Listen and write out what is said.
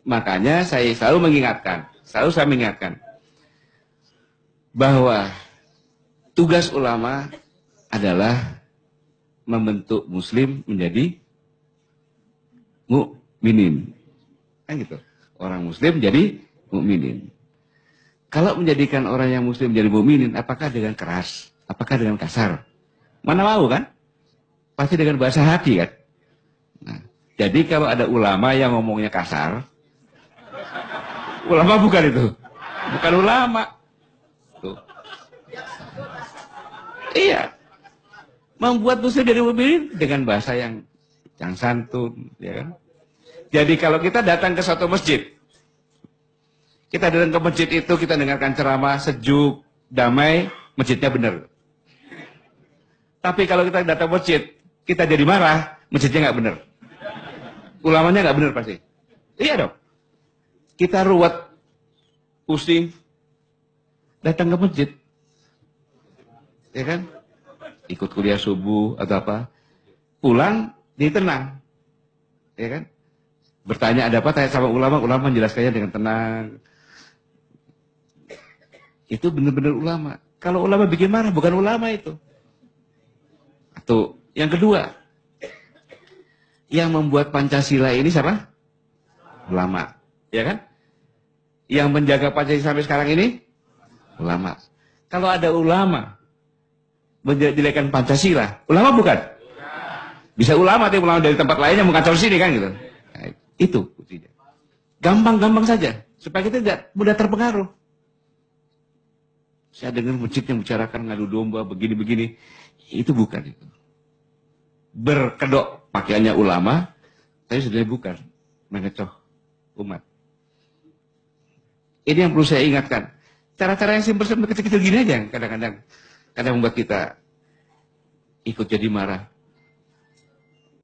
Makanya saya selalu mengingatkan bahwa tugas ulama adalah membentuk muslim menjadi mukminin. Kan gitu. Orang muslim jadi mukminin. Kalau menjadikan orang yang muslim menjadi mukminin, apakah dengan keras? Apakah dengan kasar? Mana mau kan? Pasti dengan bahasa hati kan? Nah, jadi kalau ada ulama yang ngomongnya kasar, ulama bukan itu. Bukan ulama. Tuh. Iya. Membuat muslim jadi mukminin dengan bahasa yang santun, ya kan? Jadi kalau kita datang ke suatu masjid, kita datang ke masjid itu, kita dengarkan ceramah sejuk, damai, masjidnya benar. Tapi kalau kita datang ke masjid, kita jadi marah, masjidnya nggak benar. Ulamanya nggak benar pasti. Iya dong. Kita ruwet, pusing, datang ke masjid, ya kan? Ikut kuliah subuh atau apa, pulang dia tenang, ya kan? Bertanya ada apa, tanya sama ulama, ulama menjelaskannya dengan tenang. Itu benar-benar ulama. Kalau ulama bikin marah, bukan ulama itu. Atau yang kedua, yang membuat Pancasila ini siapa? Ulama, ya kan? Yang menjaga Pancasila sampai sekarang ini ulama. Kalau ada ulama menjadikan Pancasila, ulama bukan? Bisa ulama, tapi ulama dari tempat lainnya mengacau sini kan gitu. Nah, itu kuncinya. Gampang-gampang saja supaya kita tidak mudah terpengaruh. Saya dengar masjid yang bicarakan ngadu domba begini-begini, itu bukan itu. Berkedok pakaiannya ulama, tapi sebenarnya bukan mengecoh umat. Ini yang perlu saya ingatkan. Cara-cara yang simpel-simpel kecil-kecil gini aja, kadang-kadang membuat kita ikut jadi marah.